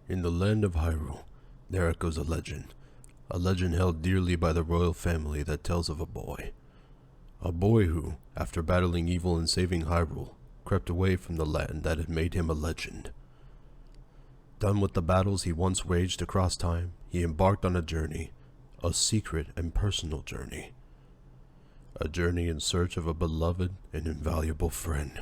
In the land of Hyrule, there echoes a legend held dearly by the royal family that tells of a boy. A boy who, after battling evil and saving Hyrule, crept away from the land that had made him a legend. Done with the battles he once waged across time, he embarked on a journey, a secret and personal journey. A journey in search of a beloved and invaluable friend.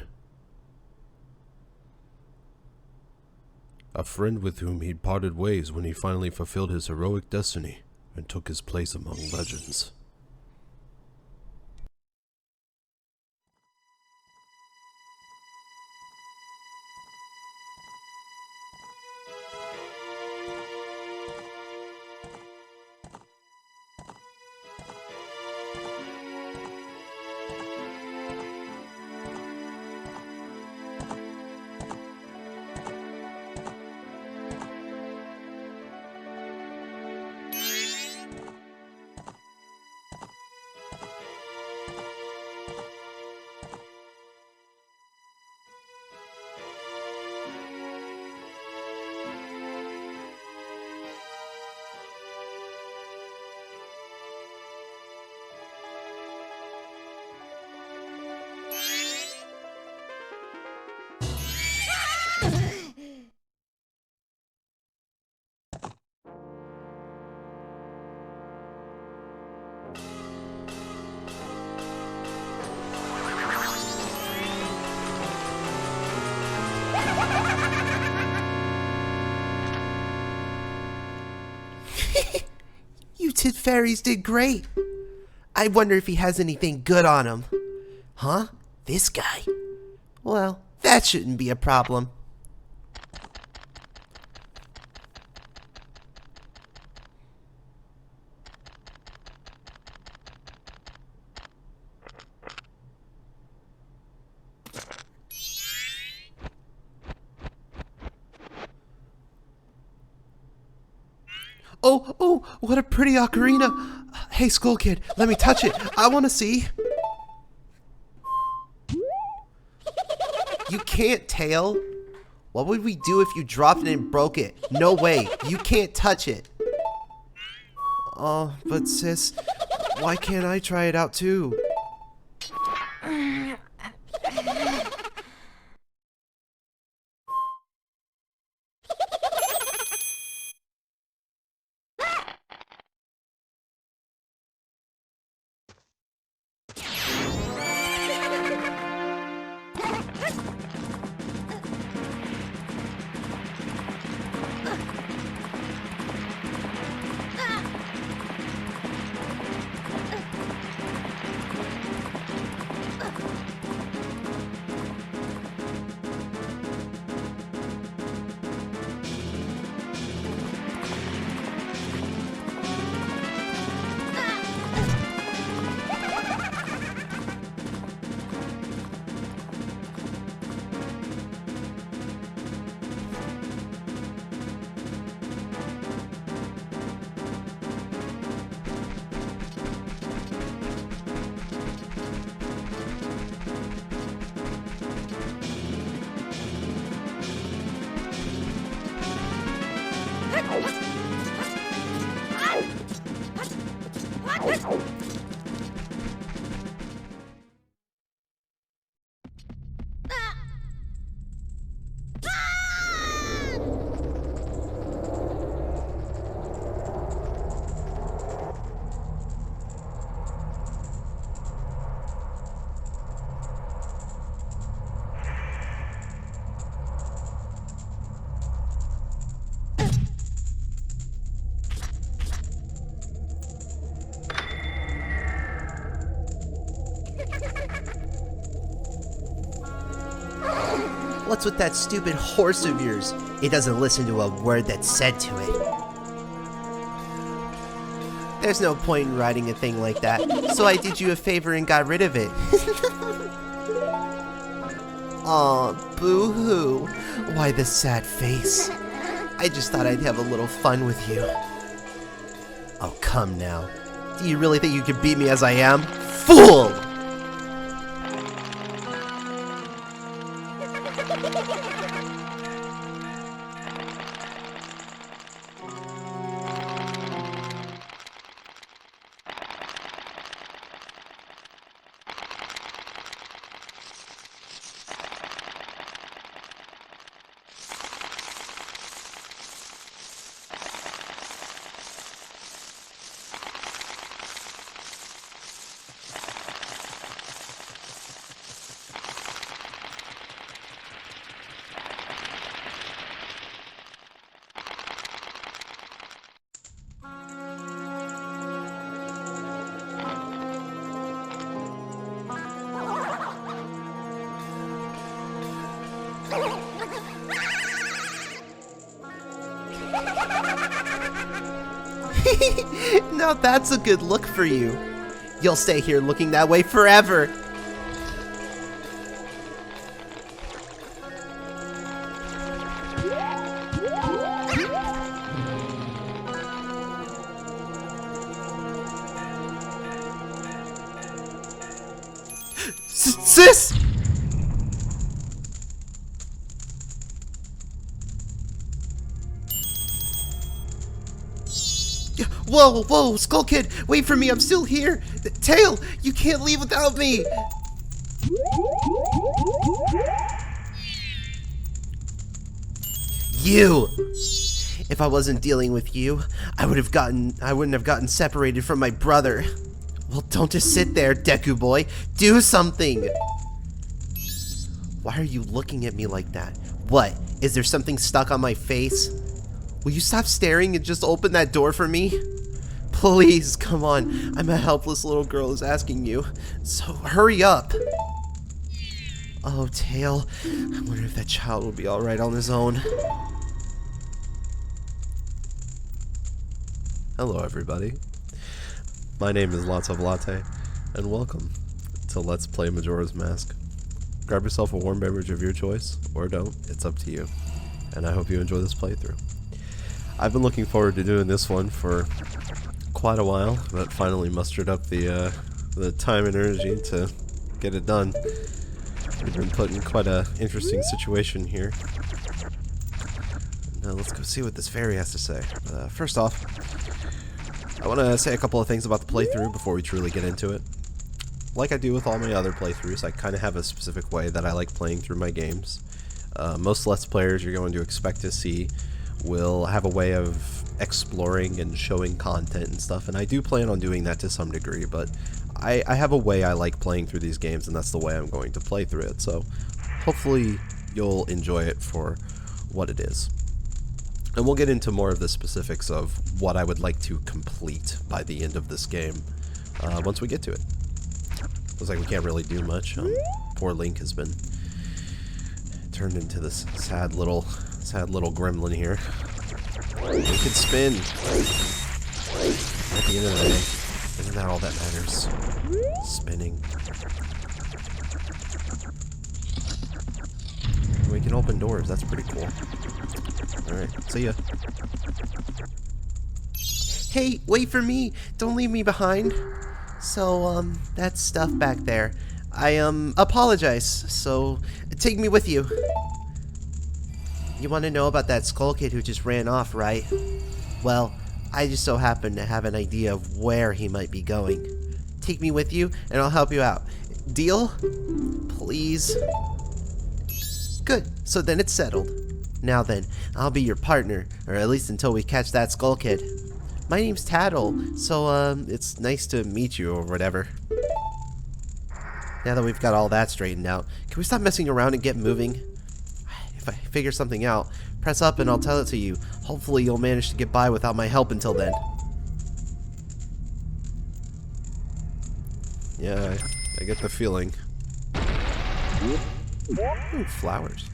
A friend with whom he'd parted ways when he finally fulfilled his heroic destiny and took his place among legends. You Tid Fairies did great. I wonder if he has anything good on him. Huh? This guy? Well, that shouldn't be a problem. Oh, what a pretty ocarina. Hey, Skull Kid, let me touch it. I want to see. You can't, Tail. What would we do if you dropped it and broke it? No way. You can't touch it. Oh, but sis, Why can't I try it out too? What's with that stupid horse of yours? It doesn't listen to a word that's said to it. There's no point in riding a thing like that, so I did you a favor and got rid of it. Aw, boo-hoo. Why the sad face? I just thought I'd have a little fun with you. Oh, come now. Do you really think you can beat me as I am? Fool! Now that's a good look for you. You'll stay here looking that way forever. Sis! Whoa, whoa, Skull Kid, wait for me, I'm still here. Tail, you can't leave without me. You! If I wasn't dealing with you, I wouldn't have gotten separated from my brother. Well, don't just sit there, Deku boy. Do something! Why are you looking at me like that? What? Is there something stuck on my face? Will you stop staring and just open that door for me? Please, come on. I'm a helpless little girl who's asking you. So hurry up. Oh, Tail. I wonder if that child will be alright on his own. Hello everybody, my name is LotsofLatte, and welcome to Let's Play Majora's Mask. Grab yourself a warm beverage of your choice, or don't, it's up to you, and I hope you enjoy this playthrough. I've been looking forward to doing this one for quite a while, but finally mustered up the time and energy to get it done. We've been put in quite an interesting situation here. Now let's go see what this fairy has to say. First off, I want to say a couple of things about the playthrough before we truly get into it. Like I do with all my other playthroughs, I kind of have a specific way that I like playing through my games. Most Let's Players you're going to expect to see will have a way of exploring and showing content and stuff, and I do plan on doing that to some degree, but I have a way I like playing through these games, and that's the way I'm going to play through it, so hopefully you'll enjoy it for what it is. And we'll get into more of the specifics of what I would like to complete by the end of this game once we get to it. Looks like we can't really do much. Poor Link has been turned into this sad little gremlin here. We can spin. At the end of the day, isn't that all that matters? Spinning. We can open doors. That's pretty cool. Alright, see ya. Hey, wait for me! Don't leave me behind! So, that stuff back there. I, apologize, so take me with you. You want to know about that skull kid who just ran off, right? Well, I just so happen to have an idea of where he might be going. Take me with you, and I'll help you out. Deal? Please? Good, so then it's settled. Now then, I'll be your partner, or at least until we catch that skull kid. My name's Tattle, so, it's nice to meet you, or whatever. Now that we've got all that straightened out, can we stop messing around and get moving? If I figure something out, press up and I'll tell it to you. Hopefully you'll manage to get by without my help until then. Yeah, I get the feeling. Ooh, flowers.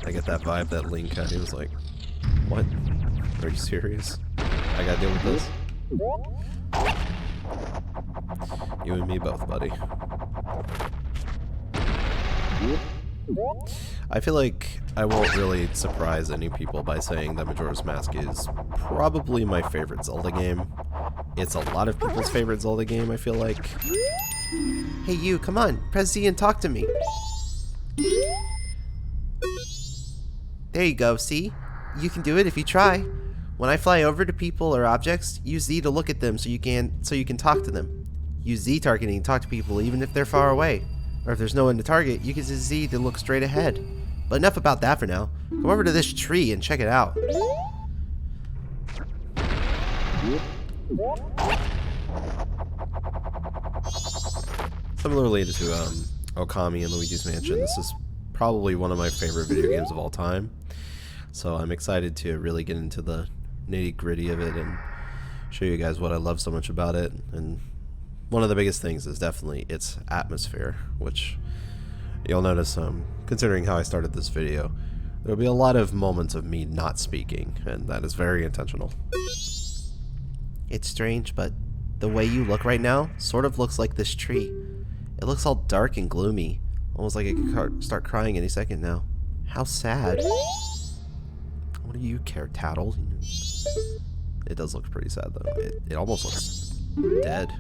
I get that vibe that Link had. He was like, what? Are you serious? I gotta deal with this? You and me both, buddy. I feel like I won't really surprise any people by saying that Majora's Mask is probably my favorite Zelda game. It's a lot of people's favorite Zelda game, I feel like. Hey you, come on, press Z and talk to me. There you go, see? You can do it if you try. When I fly over to people or objects, use Z to look at them so you can talk to them. Use Z targeting to talk to people even if they're far away. Or if there's no one to target, you can use Z to look straight ahead. But enough about that for now. Come over to this tree and check it out. Similarly to Okami and Luigi's Mansion, this is probably one of my favorite video games of all time. So I'm excited to really get into the nitty-gritty of it and show you guys what I love so much about it. And one of the biggest things is definitely its atmosphere, which you'll notice, considering how I started this video, there will be a lot of moments of me not speaking, and that is very intentional. It's strange, but the way you look right now sort of looks like this tree. It looks all dark and gloomy, almost like it could start crying any second now. How sad. What do you care, Tattle? It does look pretty sad, though. It almost looks dead.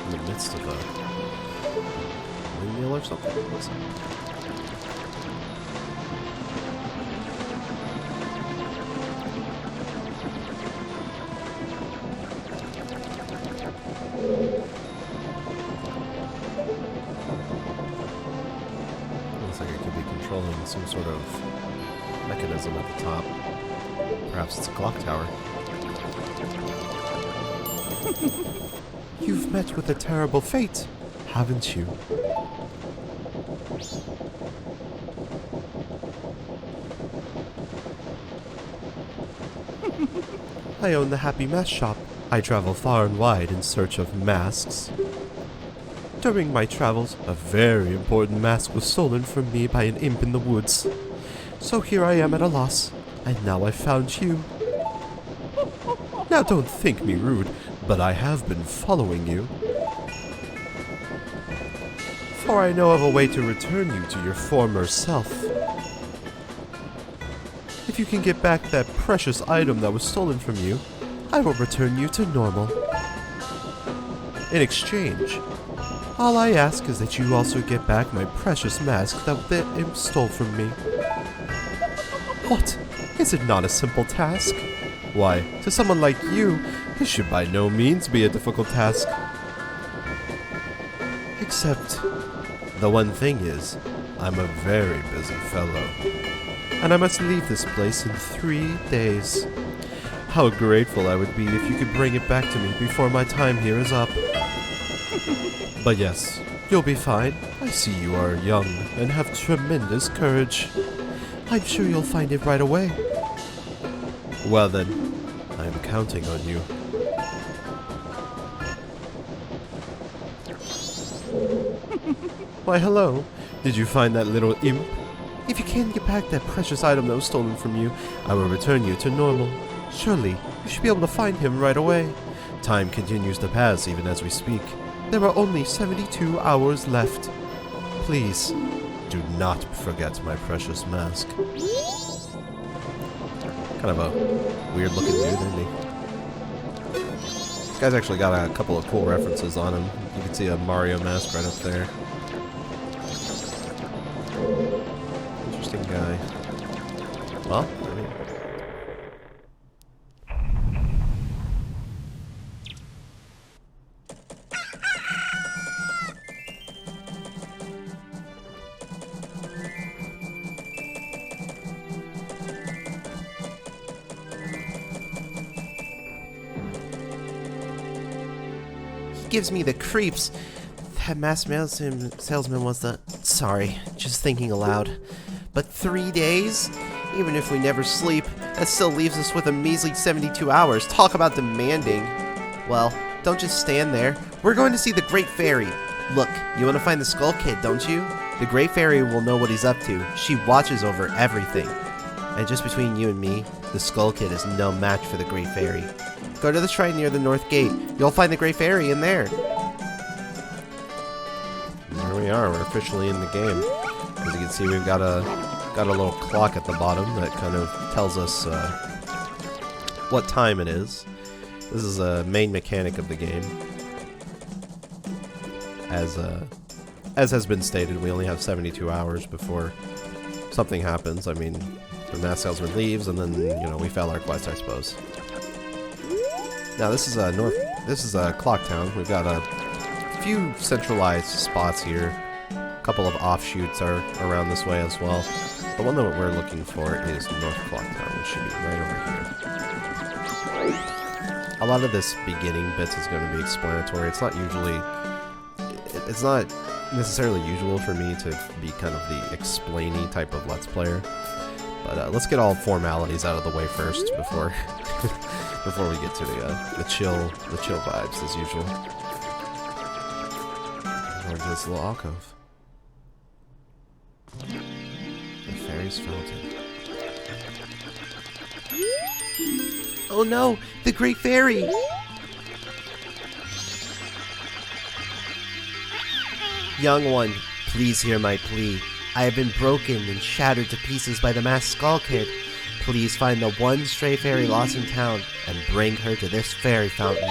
In the midst of a windmill or something. What's that? Looks like it could be controlling some sort of mechanism at the top. Perhaps it's a clock tower. You've met with a terrible fate, haven't you? I own the Happy Mask Shop. I travel far and wide in search of masks. During my travels, a very important mask was stolen from me by an imp in the woods. So here I am at a loss, and now I've found you. Now don't think me rude, but I have been following you. For I know of a way to return you to your former self. If you can get back that precious item that was stolen from you, I will return you to normal. In exchange, all I ask is that you also get back my precious mask that imp stole from me. What? Is it not a simple task? Why, to someone like you, this should by no means be a difficult task. Except, the one thing is, I'm a very busy fellow, and I must leave this place in 3 days. How grateful I would be if you could bring it back to me before my time here is up. But yes, you'll be fine. I see you are young and have tremendous courage. I'm sure you'll find it right away. Well then, I'm counting on you. Why hello, did you find that little imp? If you can get back that precious item that was stolen from you, I will return you to normal. Surely, you should be able to find him right away. Time continues to pass even as we speak. There are only 72 hours left. Please, do not forget my precious mask. Kind of a weird looking dude, isn't he? This guy's actually got a couple of cool references on him. You can see a Mario mask right up there. Interesting guy. Well, I mean... gives me the creeps. That masked salesman was the... Sorry, just thinking aloud. But 3 days? Even if we never sleep, that still leaves us with a measly 72 hours. Talk about demanding. Well, don't just stand there. We're going to see the Great Fairy. Look, you want to find the Skull Kid, don't you? The Great Fairy will know what he's up to. She watches over everything. And just between you and me, the Skull Kid is no match for the Great Fairy. Go to the shrine near the North Gate. You'll find the Great Fairy in there. There we are. We're officially in the game. As you can see, we've got a little clock at the bottom that kind of tells us what time it is. This is a main mechanic of the game. As has been stated, we only have 72 hours before something happens. I mean, the masked salesman leaves, and then we fail our quest, I suppose. Now this is Clock Town. We've got a few centralized spots here. A couple of offshoots are around this way as well. The one that we're looking for is North Clock Town, which should be right over here. A lot of this beginning bits is going to be explanatory. It's not necessarily usual for me to be kind of the explainy type of Let's Player. But let's get all formalities out of the way first before before we get to the chill vibes as usual. Going to this little alcove. The Fairy's Fountain. Oh no! The Great Fairy! Young one, please hear my plea. I have been broken and shattered to pieces by the masked Skull Kid. Please find the one stray fairy lost in town and bring her to this fairy fountain.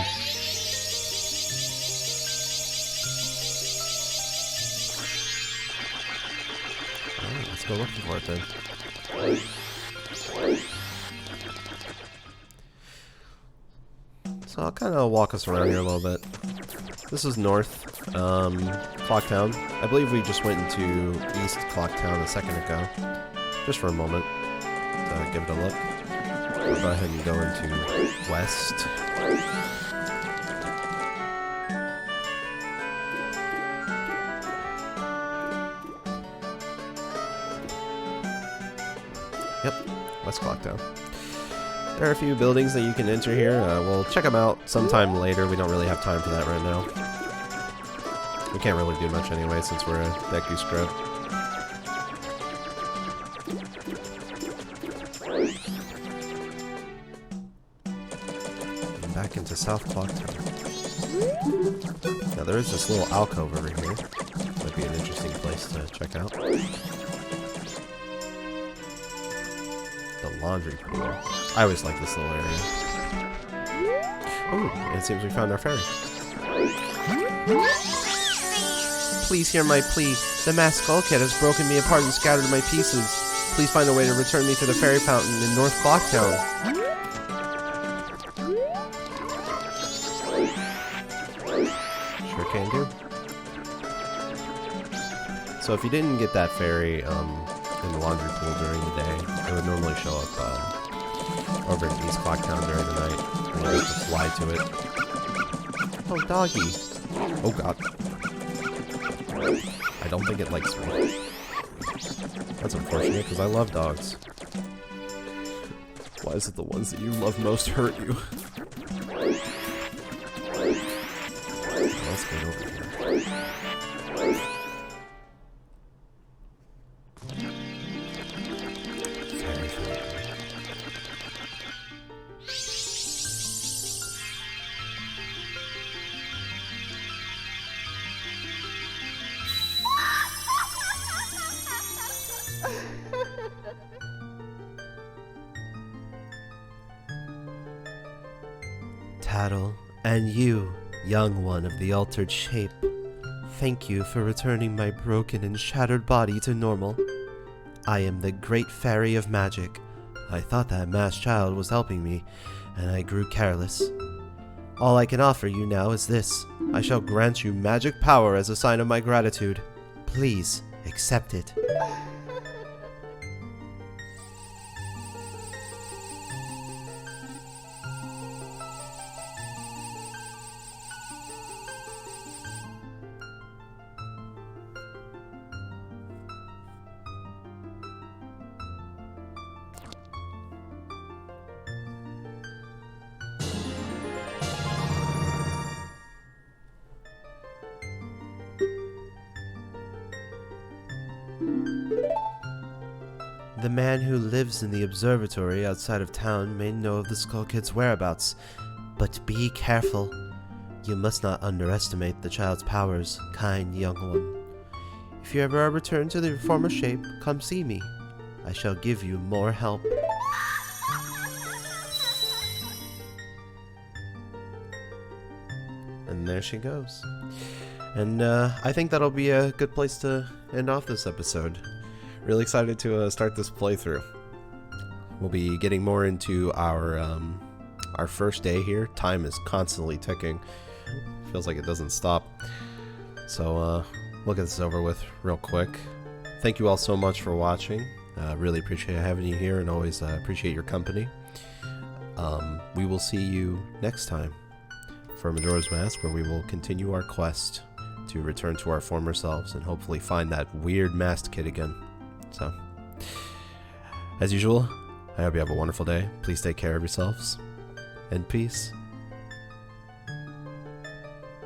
Alright, let's go looking for it then. So I'll kind of walk us around here a little bit. This is North Clock Town. I believe we just went into East Clock Town a second ago. Just for a moment. Give it a look. We'll go ahead and go into West. Yep, West Clock Town. There are a few buildings that you can enter here. We'll check them out sometime later. We don't really have time for that right now. We can't really do much anyway since we're a Deku scrub. back into South Clocktown. Now there is this little alcove over here. Might be an interesting place to check out. The laundry pool. I always like this little area. Oh, and it seems we found our ferry. Please hear my plea. The masked skull kid has broken me apart and scattered my pieces. Please find a way to return me to the fairy fountain in North Clocktown. Sure can do. So if you didn't get that fairy in the laundry pool during the day, it would normally show up over in East Clocktown during the night. And you have to fly to it. Oh, doggy. Oh, God. I don't think it likes me. That's unfortunate, because I love dogs. Why is it the ones that you love most hurt you? Let's get over here. Fairy fountain. Tattle, and you, young one of the altered shape, thank you for returning my broken and shattered body to normal. I am the Great Fairy of Magic. I thought that masked child was helping me, and I grew careless. All I can offer you now is this. I shall grant you magic power as a sign of my gratitude. Please, accept it. The man who lives in the observatory outside of town may know of the Skull Kid's whereabouts, but be careful. You must not underestimate the child's powers, kind young one. If you ever return to your former shape, come see me. I shall give you more help. And there she goes. And I think that'll be a good place to end off this episode. Really excited to start this playthrough. We'll be getting more into our first day here. Time is constantly ticking. Feels like it doesn't stop. So we'll get this over with real quick. Thank you all so much for watching. Really appreciate having you here, and always appreciate your company. We will see you next time for Majora's Mask, where we will continue our quest to return to our former selves and hopefully find that weird masked kid again. So, as usual, I hope you have a wonderful day. Please take care of yourselves, and peace.